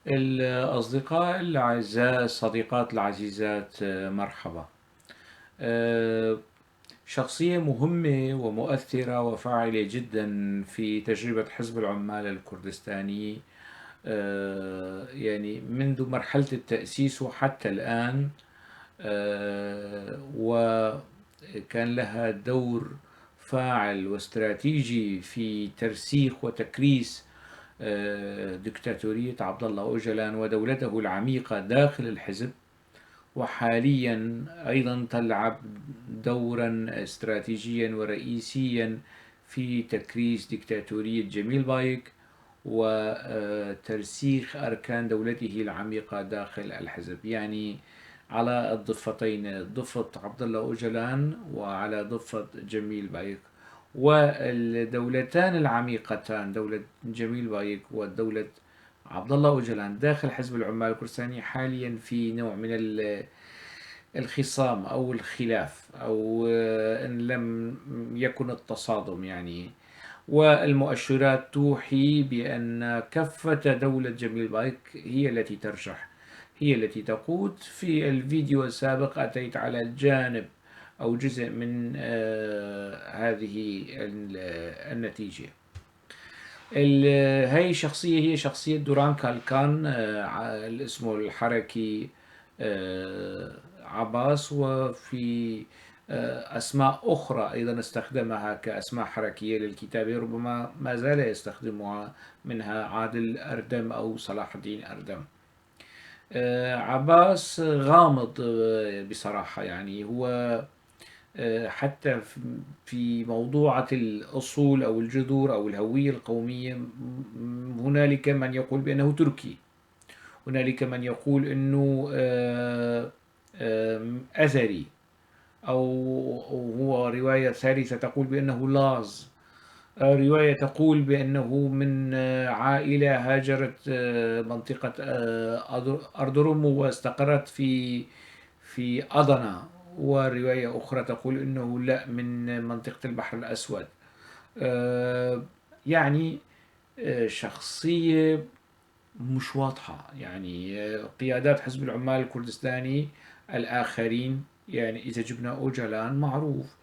الأصدقاء الأعزاء، الصديقات العزيزات، مرحبا. آه، شخصية مهمة ومؤثرة وفاعلة جدا في تجربة حزب العمال الكردستاني، يعني منذ مرحلة التأسيس وحتى الآن. وكان لها دور فاعل واستراتيجي في ترسيخ وتكريس دكتاتورية عبد الله أوجلان ودولته العميقة داخل الحزب. وحاليا أيضا تلعب دورا استراتيجيا ورئيسيا في تكريس دكتاتورية جميل بايك وترسيخ أركان دولته العميقة داخل الحزب، يعني على الضفتين، ضفة عبد الله أوجلان وعلى ضفة جميل بايك. والدولتان العميقتان، دولة جميل بايك ودولة عبد الله أوجلان داخل حزب العمال الكردستاني، حاليا في نوع من الخصام أو الخلاف، أو إن لم يكن التصادم يعني. والمؤشرات توحي بأن كفة دولة جميل بايك هي التي ترشح، هي التي تقود. في الفيديو السابق أتيت على الجانب أو جزء من هذه النتيجة. هاي الشخصية هي شخصية دوران كالكان، الاسم الحركي عباس، وفي أسماء أخرى أيضا استخدمها كأسماء حركية للكتابة، ربما ما زال يستخدمها، منها عادل أردم أو صلاح الدين أردم. عباس غامض بصراحة، يعني هو حتى في موضوعة الأصول أو الجذور أو الهوية القومية، هنالك من يقول بأنه تركي، هنالك من يقول أنه أزري، أو هو رواية ثالثة تقول بأنه لاز، رواية تقول بأنه من عائلة هاجرت منطقة أردرم واستقرت في أضنا، ورواية أخرى تقول أنه لا، من منطقة البحر الأسود. آه، يعني شخصية مش واضحة، يعني قيادات حزب العمال الكردستاني الآخرين، يعني إذا جبنا أوجلان معروف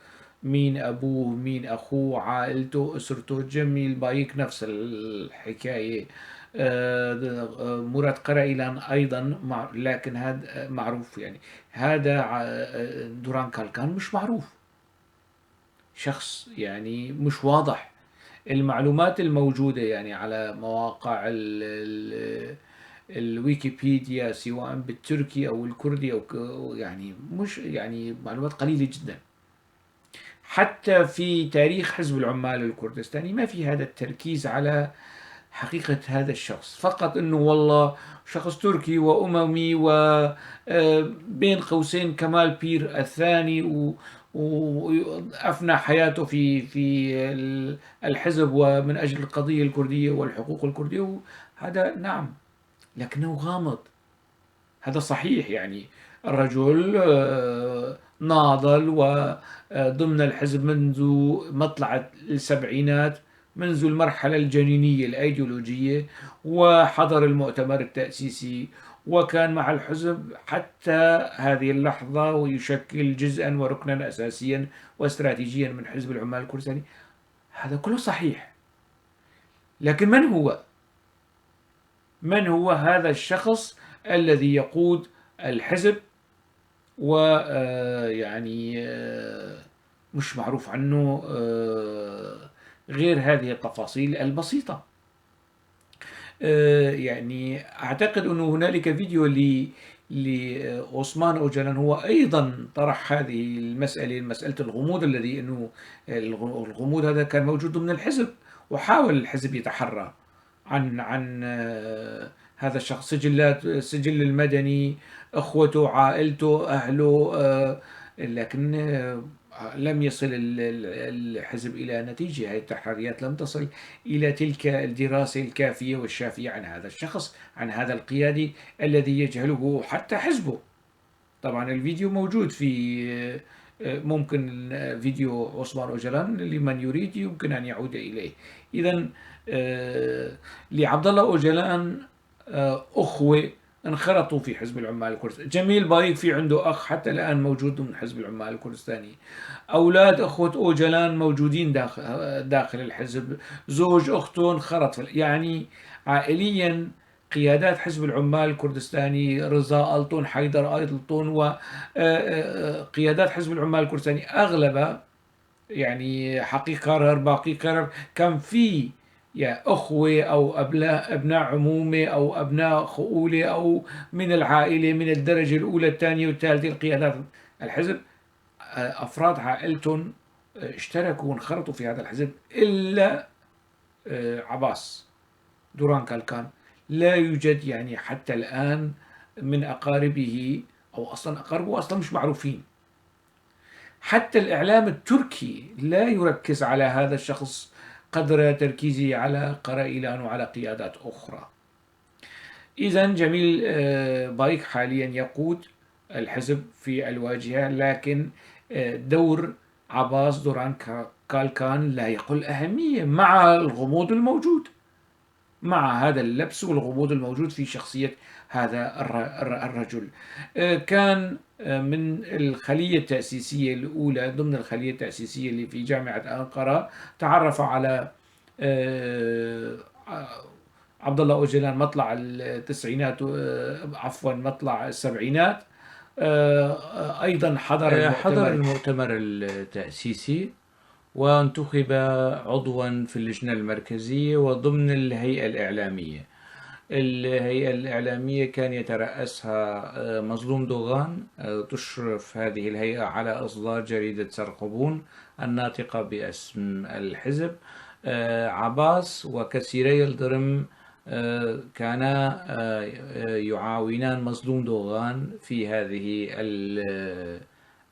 مين أبوه، مين أخوه، عائلته، أسرته. جميل بايك نفس الحكاية. مراد قرائلان أيضا لكن هذا معروف، يعني هذا دوران كالكان مش معروف، شخص يعني مش واضح. المعلومات الموجودة يعني على مواقع الويكيبيديا، سواء بالتركي أو الكردي يعني مش، يعني معلومات قليلة جدا. حتى في تاريخ حزب العمال الكردستاني ما في هذا التركيز على حقيقة هذا الشخص، فقط أنه والله شخص تركي وأممي، وبين قوسين كمال بير الثاني، وأفنى حياته في الحزب ومن أجل القضية الكردية والحقوق الكردية. هذا نعم، لكنه غامض. هذا صحيح، يعني الرجل ناضل وضمن الحزب منذ مطلع السبعينات، منذ المرحلة الجنينية الأيديولوجية، وحضر المؤتمر التأسيسي وكان مع الحزب حتى هذه اللحظة، ويشكل جزءا وركنا أساسيا واستراتيجيا من حزب العمال الكردستاني. هذا كله صحيح، لكن من هو؟ من هو هذا الشخص الذي يقود الحزب ويعني مش معروف عنه غير هذه التفاصيل البسيطة؟ يعني أعتقد أنه هنالك فيديو لعثمان أوجلان، هو أيضا طرح هذه المسألة، مسألة الغموض، الذي أنه الغموض هذا كان موجود ضمن الحزب، وحاول الحزب يتحرى عن هذا الشخص، سجل المدني، أخوته، عائلته، أهله، لكن لم يصل الحزب إلى نتيجة. هذه التحريات لم تصل إلى تلك الدراسة الكافية والشافية عن هذا الشخص، عن هذا القيادي الذي يجهله حتى حزبه. طبعا الفيديو موجود في ممكن فيديو عثمان أوجلان، لمن يريد يمكن أن يعود إليه. إذا لعبد الله أوجلان أخوة انخرطوا في حزب العمال الكردستاني. جميل بايك في عنده أخ حتى الآن موجود من حزب العمال الكردستاني. أولاد أخوة أوجلان موجودين داخل الحزب. زوج أخته انخرط يعني عائليا قيادات حزب العمال الكردستاني، رضا ألطون، حيدر ألطون، وقيادات حزب العمال الكردستاني أغلبها، يعني حقيق قرر، باقي قرر، كان في يعني أخوة أو أبناء عمومة أو أبناء خؤولة أو من العائلة من الدرجة الأولى الثانية والثالثة لقيادات الحزب، أفراد عائلتهم اشتركوا وانخرطوا في هذا الحزب، إلا عباس دوران كالكان لا يوجد يعني حتى الآن من أقاربه، أو أصلا أقاربه أصلا مش معروفين. حتى الإعلام التركي لا يركز على هذا الشخص قدر تركيزه على قرائلان وعلى قيادات أخرى. إذا جميل بايك حاليا يقود الحزب في الواجهة، لكن دور عباس دوران كالكان لا يقل أهمية مع الغموض الموجود، مع هذا اللبس والغموض الموجود في شخصية هذا الرجل. كان من الخلية التأسيسية الأولى ضمن الخلية التأسيسية اللي في جامعة أنقرة. تعرف على عبد الله أوجلان مطلع التسعينات، عفوا مطلع السبعينات. أيضا حضر المؤتمر التأسيسي، وانتخب عضوا في اللجنة المركزية وضمن الهيئة الإعلامية. الهيئة الإعلامية كان يترأسها مظلوم دوغان. تشرف هذه الهيئة على إصدار جريدة سرقبون الناطقة باسم الحزب. عباس وكثيري الدرم كانا يعاونان مظلوم دوغان في هذه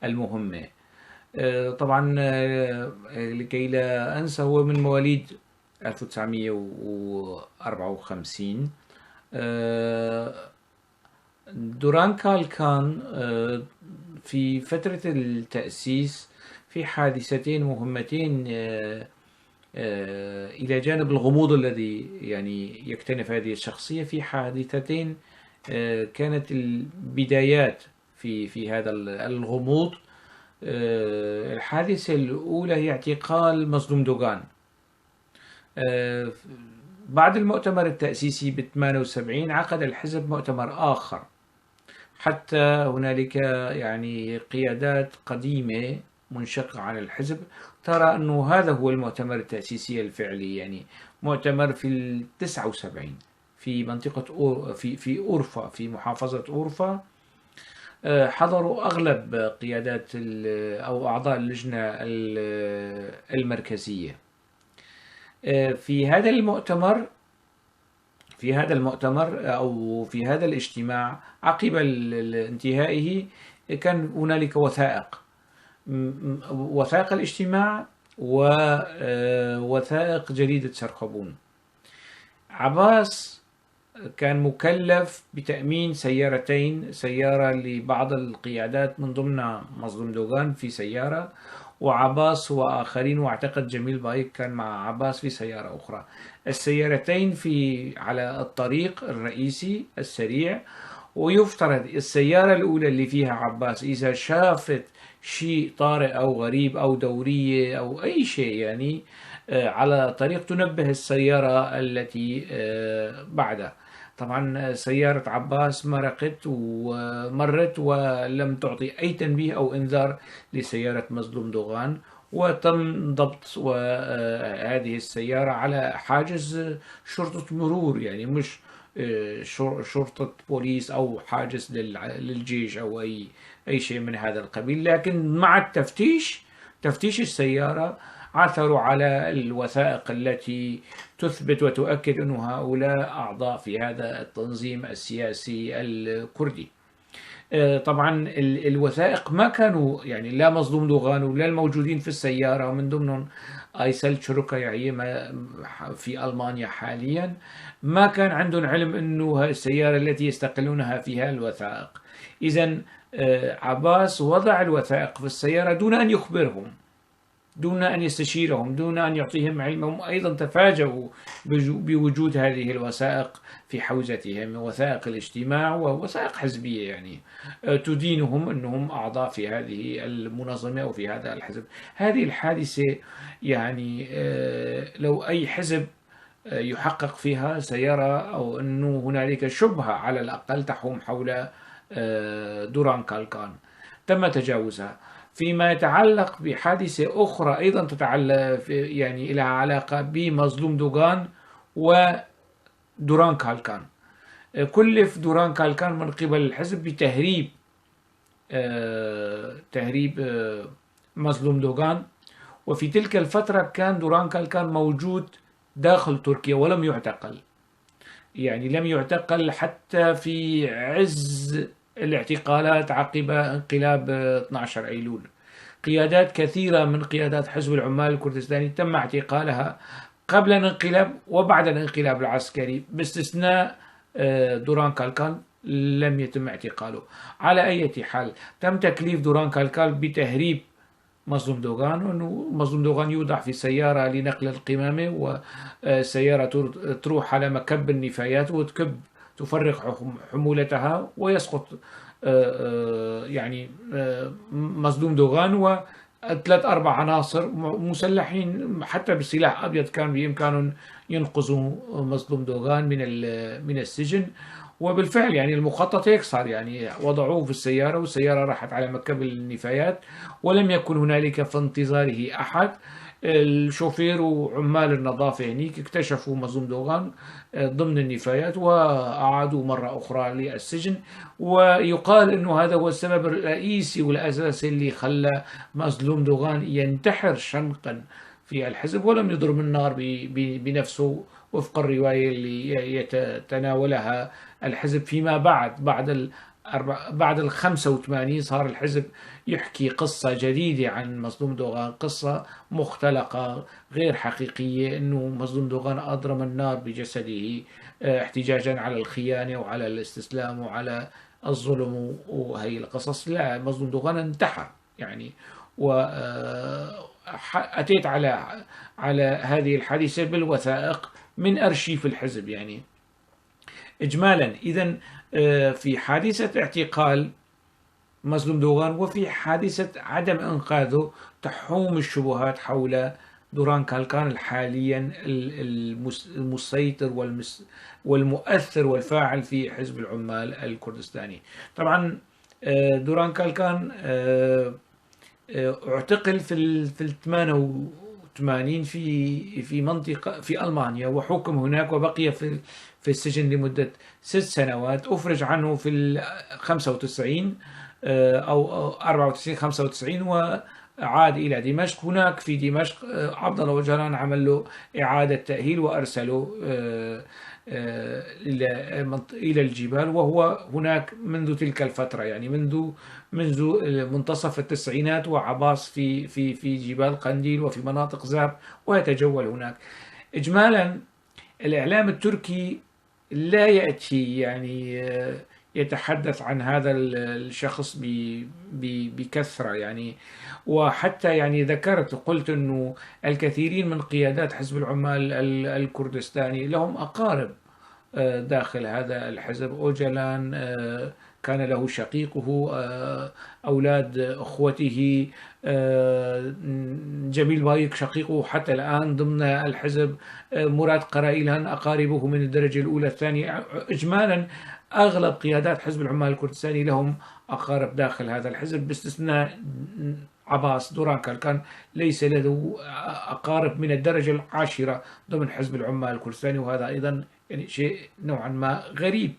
المهمة. طبعا لكي لا أنسى، هو من مواليد 1954. دوران كالكان في فترة التأسيس في حادثتين مهمتين إلى جانب الغموض الذي يعني يكتنف هذه الشخصية. في حادثتين كانت البدايات في هذا الغموض. الحادثة الأولى هي اعتقال مظلوم دوغان. بعد المؤتمر التأسيسي ب 78 عقد الحزب مؤتمر آخر، حتى هنالك يعني قيادات قديمة منشقة عن الحزب ترى أنه هذا هو المؤتمر التأسيسي الفعلي، يعني مؤتمر في 79 في منطقة في أورفا، في محافظة أورفا. حضروا أغلب قيادات أو أعضاء اللجنة المركزية. في هذا المؤتمر أو في هذا الاجتماع عقب انتهائه كان هنالك وثائق الاجتماع ووثائق جريدة سرقبون. عباس كان مكلف بتأمين سيارتين، سيارة لبعض القيادات من ضمن مظلوم دوغان في سيارة، وعباس وآخرين، واعتقد جميل بايك كان مع عباس في سيارة أخرى. السيارتين على الطريق الرئيسي السريع، ويفترض السيارة الأولى اللي فيها عباس إذا شافت شيء طارئ أو غريب أو دورية أو أي شيء يعني على طريق تنبه السيارة التي بعدها. طبعا سيارة عباس مرقت ومرت ولم تعطي أي تنبيه أو إنذار لسيارة مظلوم دوغان، وتم ضبط هذه السيارة على حاجز شرطة مرور، يعني مش شرطة بوليس أو حاجز للجيش أو أي شيء من هذا القبيل. لكن مع تفتيش السيارة عثروا على الوثائق التي تثبت وتؤكد أن هؤلاء أعضاء في هذا التنظيم السياسي الكردي. طبعا الوثائق ما كانوا يعني لا مظلوم دوغان ولا الموجودين في السيارة، ومن ضمنهم آيسل شركة في ألمانيا حاليا، ما كان عندهم علم أنه السيارة التي يستقلونها فيها الوثائق. إذن عباس وضع الوثائق في السيارة دون أن يخبرهم. دون أن يستشيرهم، دون أن يعطيهم علمهم. أيضا تفاجؤوا بوجود هذه الوثائق في حوزتهم، وثائق الاجتماع ووثائق حزبية يعني تدينهم أنهم أعضاء في هذه المنظمة أو في هذا الحزب. هذه الحادثة يعني لو أي حزب يحقق فيها سيرى أو أنه هنالك شبهة على الأقل تحوم حول دوران كالكان، تم تجاوزها. فيما يتعلق بحادثة أخرى أيضا تتعلق يعني لها علاقة بمظلوم دوغان ودوران كالكان، كلف دوران كالكان من قبل الحزب بتهريب مظلوم دوغان. وفي تلك الفترة كان دوران كالكان موجود داخل تركيا ولم يعتقل، يعني لم يعتقل حتى في عز الاعتقالات عقب انقلاب 12 أيلول. قيادات كثيرة من قيادات حزب العمال الكردستاني تم اعتقالها قبل الانقلاب وبعد الانقلاب العسكري، باستثناء دوران كالكان لم يتم اعتقاله. على أي حال تم تكليف دوران كالكان بتهريب مظلوم دوغان، وأنه مظلوم دوغان يوضع في سيارة لنقل القمامة، وسيارة تروح على مكب النفايات وتكب تفرغ حمولتها ويسقط يعني مظلوم دوغان وثلاث أربع عناصر مسلحين حتى بسلاح أبيض كان بإمكانهم ينقذوا مظلوم دوغان من السجن. وبالفعل يعني المخطط هيك صار، يعني وضعوه في السيارة والسيارة راحت على مكب النفايات ولم يكن هنالك في انتظاره أحد. الشوفير وعمال النظافة هنيك اكتشفوا مظلوم دوغان ضمن النفايات وأعادوا مرة أخرى للسجن. ويقال أنه هذا هو السبب الرئيسي والأساسي اللي خلى مظلوم دوغان ينتحر شنقا في الحزب ولم يضرب النار بنفسه، وفق الرواية اللي يتناولها الحزب فيما بعد ال 85 صار الحزب يحكي قصة جديدة عن مظلوم دوغان، قصة مختلقة غير حقيقية، أنه مظلوم دوغان أضرم النار بجسده احتجاجا على الخيانة وعلى الاستسلام وعلى الظلم وهي القصص. لا، مظلوم دوغان انتحر يعني. وأتيت على هذه الحادثة بالوثائق من أرشيف الحزب يعني. إجمالا إذن في حادثة اعتقال مظلوم دوغان وفي حادثة عدم إنقاذه تحوم الشبهات حول دوران كالكان حاليا المسيطر والمؤثر والفاعل في حزب العمال الكردستاني. طبعا دوران كالكان اعتقل في 88 في منطقة في ألمانيا، وحكم هناك وبقي في السجن لمدة 6 سنوات. أفرج عنه في 95 أو 94 95 وعاد إلى دمشق. هناك في دمشق عبد الله وجلان عمل له إعادة تأهيل وأرسله إلى الجبال، وهو هناك منذ تلك الفترة يعني منذ منتصف التسعينات وعباس في جبال قنديل وفي مناطق زاب ويتجول هناك. إجمالا الإعلام التركي لا يأتي يعني يتحدث عن هذا الشخص بكثرة يعني. وحتى يعني قلت أنه الكثيرين من قيادات حزب العمال الكردستاني لهم أقارب داخل هذا الحزب. أوجلان كان له شقيقه، أولاد أخوته، جميل بايك شقيقه حتى الآن ضمن الحزب، مراد قرائيلان أقاربه من الدرجة الأولى الثانية. إجمالا أغلب قيادات حزب العمال الكردستاني لهم أقارب داخل هذا الحزب، باستثناء عباس دوران كالكان ليس له أقارب من الدرجة العاشرة ضمن حزب العمال الكردستاني، وهذا أيضا يعني شيء نوعا ما غريب.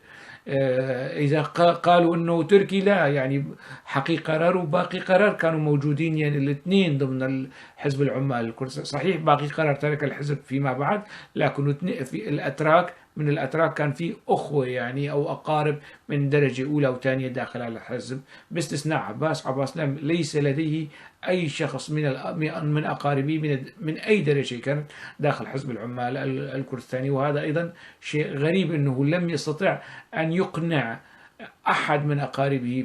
إذا قالوا أنه تركي، لا يعني حقي قرار وباقي قرار كانوا موجودين يعني الاثنين ضمن حزب العمال الكردستاني. صحيح باقي قرار ترك الحزب فيما بعد، لكن في الأتراك كان في أخوة يعني أو أقارب من درجة أولى وثانية داخل الحزب، باستثناء عباس ليس لديه أي شخص من أقاربه من أي درجة كان داخل حزب العمال الكردستاني. وهذا أيضا شيء غريب أنه لم يستطع أن يقنع أحد من أقاربه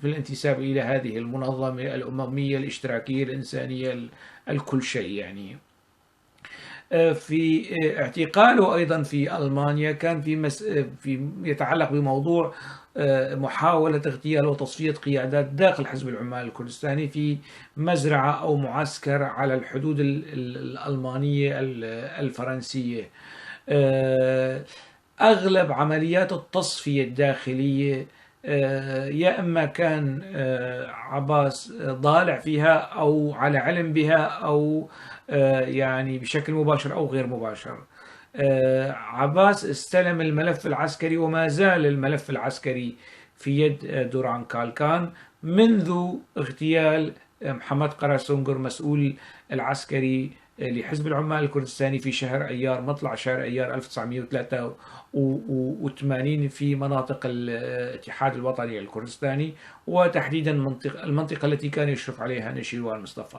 في الانتساب إلى هذه المنظمة الأممية الاشتراكية الإنسانية الكل شيء يعني. في اعتقاله أيضا في ألمانيا كان في يتعلق بموضوع محاولة اغتيال وتصفية قيادات داخل حزب العمال الكردستاني في مزرعة أو معسكر على الحدود الألمانية الفرنسية. أغلب عمليات التصفية الداخلية يا إما كان عباس ضالع فيها أو على علم بها أو يعني بشكل مباشر أو غير مباشر. عباس استلم الملف العسكري وما زال الملف العسكري في يد دوران كالكان منذ اغتيال محمد قراسونجر مسؤول العسكري لحزب العمال الكردستاني في شهر أيار، مطلع شهر أيار 1983 في مناطق الاتحاد الوطني الكردستاني، وتحديدا المنطقة التي كان يشرف عليها نشيروان مصطفى.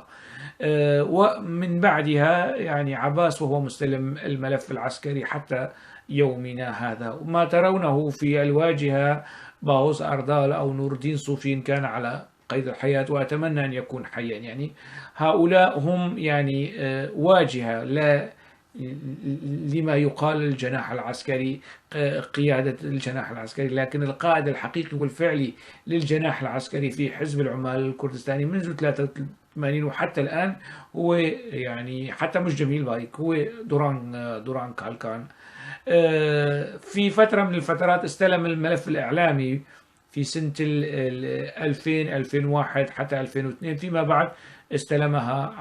ومن بعدها يعني عباس وهو مستلم الملف العسكري حتى يومنا هذا. وما ترونه في الواجهة باوس أردال أو نور الدين صوفين كان على قيد الحياة، وأتمنى أن يكون حيا. يعني هؤلاء هم يعني واجهة لا لما يقال الجناح العسكري، قيادة الجناح العسكري، لكن القائد الحقيقي والفعلي للجناح العسكري في حزب العمال الكردستاني منذ 83 وحتى الآن هو يعني حتى مش جميل بايك، هو دوران كالكان. في فترة من الفترات استلم الملف الإعلامي في سنة 2000 2001 حتى 2002، فيما بعد استلمها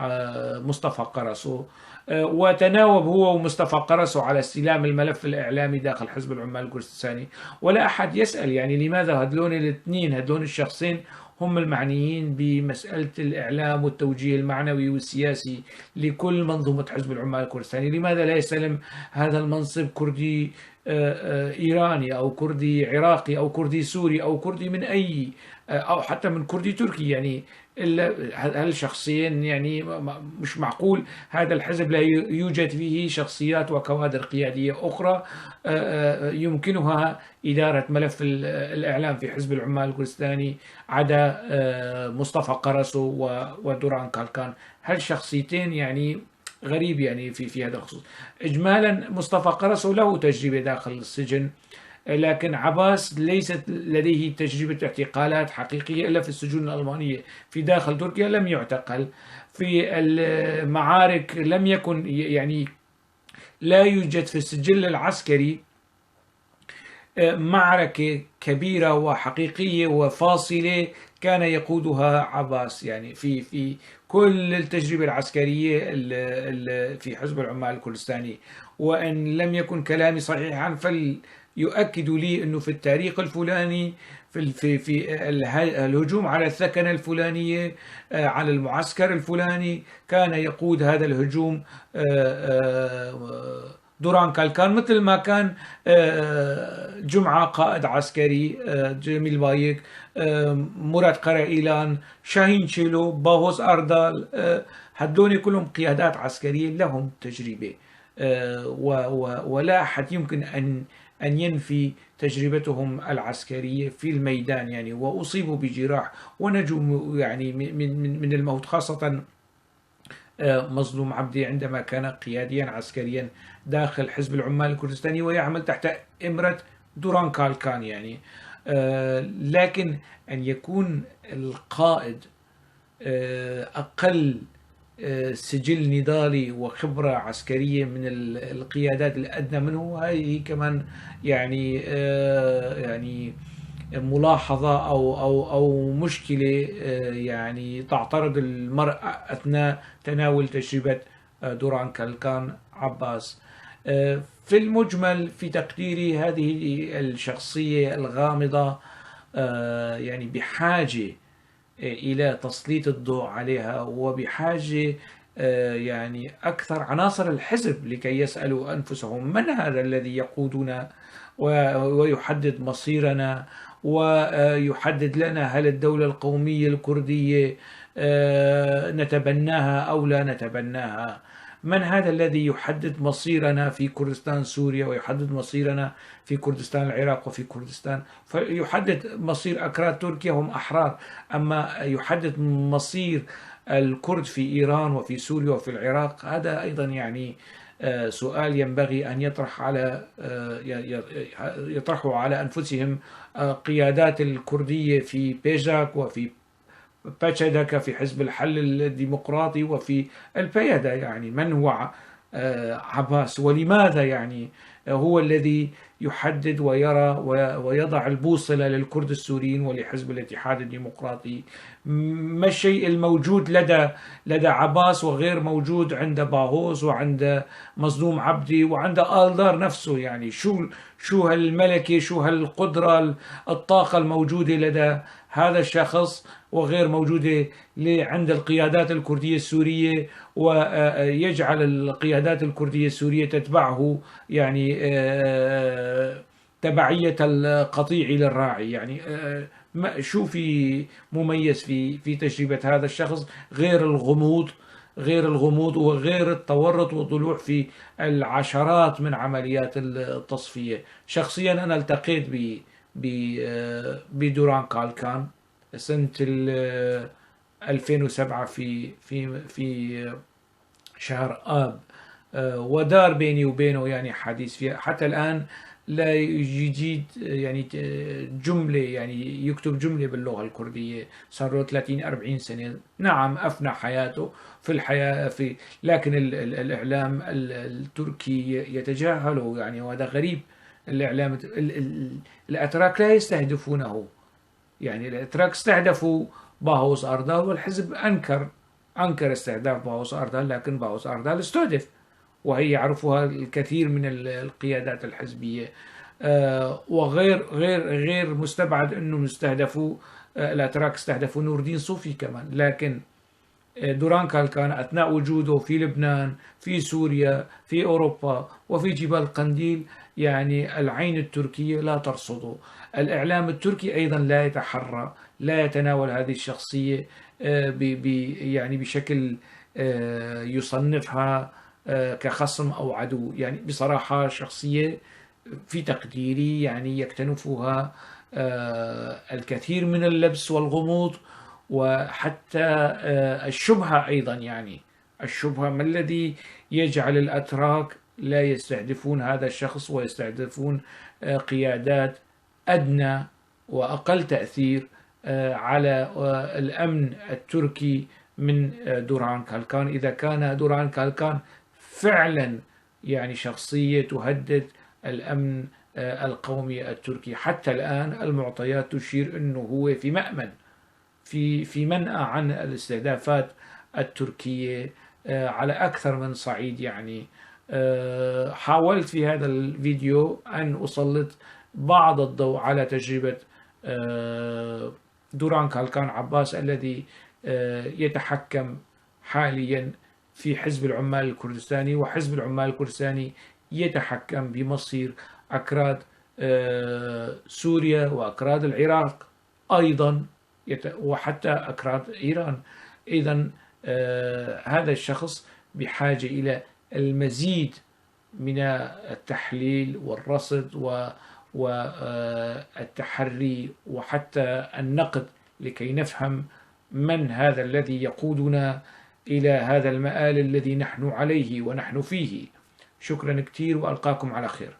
مصطفى قرصو، وتناوب هو ومصطفى قرصو على استلام الملف الإعلامي داخل حزب العمال الكردستاني. ولا أحد يسأل يعني لماذا هذلون الاثنين، هذلون الشخصين هم المعنيين بمسألة الإعلام والتوجيه المعنوي والسياسي لكل منظومة حزب العمال الكردستاني، لماذا لا يستلم هذا المنصب كردي إيراني أو كردي عراقي أو كردي سوري أو كردي من أي أو حتى من كردي تركي؟ يعني هالشخصين يعني مش معقول هذا الحزب لا يوجد فيه شخصيات وكوادر قيادية أخرى يمكنها إدارة ملف الإعلام في حزب العمال الكردستاني عدا مصطفى قرصو ودوران كالكان. هالشخصيتين يعني غريب يعني في هذا الخصوص. إجمالا مصطفى قرصو له تجربة داخل السجن، لكن عباس ليست لديه تجربة اعتقالات حقيقية إلا في السجون الألمانية. في داخل تركيا لم يعتقل، في المعارك لم يكن يعني لا يوجد في السجل العسكري معركة كبيرة وحقيقية وفاصلة كان يقودها عباس. يعني في كل التجربة العسكرية في حزب العمال الكردستاني، وإن لم يكن كلامي صحيحا فليؤكد لي أنه في التاريخ الفلاني في الهجوم على الثكنة الفلانية على المعسكر الفلاني كان يقود هذا الهجوم دوران كالكان، مثل ما كان جمعة قائد عسكري، جميل بايك، مراد قرائيلان، شاهين تشيلو، باهوس أردال، هدول كلهم قيادات عسكرية لهم تجربة، ولا أحد يمكن أن ينفي تجربتهم العسكرية في الميدان يعني. وأصيبوا بجراح ونجوا يعني من الموت، خاصة مظلوم عبدي عندما كان قياديا عسكريا داخل حزب العمال الكردستاني ويعمل تحت إمرة دوران كالكان يعني. لكن أن يكون القائد أقل سجل نضالي وخبرة عسكرية من القيادات الأدنى منه، هذه كمان يعني ملاحظة أو مشكلة يعني تعترض المرء أثناء تناول تجربة دوران كالكان عباس. في المجمل في تقديري هذه الشخصية الغامضة يعني بحاجة إلى تسليط الضوء عليها، وبحاجة يعني أكثر عناصر الحزب لكي يسألوا أنفسهم من هذا الذي يقودنا ويحدد مصيرنا ويحدد لنا هل الدولة القومية الكردية نتبناها أو لا نتبناها. من هذا الذي يحدد مصيرنا في كردستان سوريا، ويحدد مصيرنا في كردستان العراق وفي كردستان، فيحدد مصير أكراد تركيا هم أحرار، أما يحدد مصير الكرد في إيران وفي سوريا وفي العراق، هذا أيضا يعني سؤال ينبغي أن يطرحوا على أنفسهم قيادات الكردية في بيجاك وفي باتشدك في حزب الحل الديمقراطي وفي البيدة. يعني من هو عباس، ولماذا يعني هو الذي يحدد ويرى ويضع البوصلة للكرد السوريين ولحزب الاتحاد الديمقراطي؟ ما الشيء الموجود لدى عباس وغير موجود عند باغوس وعند مظلوم عبدي وعند آلدار نفسه؟ يعني شو هالملكة، شو هالقدرة، الطاقة الموجودة لدى هذا الشخص وغير موجودة عند القيادات الكردية السورية، ويجعل القيادات الكردية السورية تتبعه يعني تبعية القطيع للراعي. يعني شو في مميز في تجربة هذا الشخص غير الغموض وغير التورط والضلوع في العشرات من عمليات التصفية؟ شخصيا أنا التقيت بدوران كالكان سنة 2007 في شهر آب، ودار بيني وبينه يعني حديث فيها. حتى الآن لا يجيد يعني جملة، يعني يكتب جملة باللغة الكردية، صار له 30-40 سنة. نعم أفنى حياته في الحياة لكن الإعلام التركي يتجاهله يعني، وهذا غريب. الإعلام الأتراك لا يستهدفونه، يعني الأتراك استهدفوا باهوس أردال والحزب أنكر استهداف باهوس أردال، لكن باهوس أردال استهدف، وهي يعرفها الكثير من القيادات الحزبية. وغير غير مستبعد أنهم استهدفوا الأتراك استهدفوا نور الدين صوفي كمان. لكن دوران كالكان أثناء وجوده في لبنان، في سوريا، في أوروبا، وفي جبال قنديل، يعني العين التركية لا ترصده. الإعلام التركي أيضا لا يتحرى، لا يتناول هذه الشخصية يعني بشكل يصنفها كخصم أو عدو. يعني بصراحة شخصية في تقديري يعني يكتنفها الكثير من اللبس والغموض، وحتى الشبهة أيضا. يعني الشبهة ما الذي يجعل الأتراك لا يستهدفون هذا الشخص ويستهدفون قيادات أدنى وأقل تأثير على الأمن التركي من دوران كالكان؟ إذا كان دوران كالكان فعلا يعني شخصية تهدد الأمن القومي التركي، حتى الآن المعطيات تشير أنه هو في مأمن، في منأى عن الاستهدافات التركية على أكثر من صعيد. يعني حاولت في هذا الفيديو أن أسلط بعض الضوء على تجربة دوران كالكان عباس الذي يتحكم حاليا في حزب العمال الكردستاني، وحزب العمال الكردستاني يتحكم بمصير أكراد سوريا وأكراد العراق أيضا، وحتى أكراد إيران. إذن هذا الشخص بحاجة إلى المزيد من التحليل والرصد والتحري وحتى النقد لكي نفهم من هذا الذي يقودنا إلى هذا المآل الذي نحن عليه ونحن فيه. شكرا كثير وألقاكم على خير.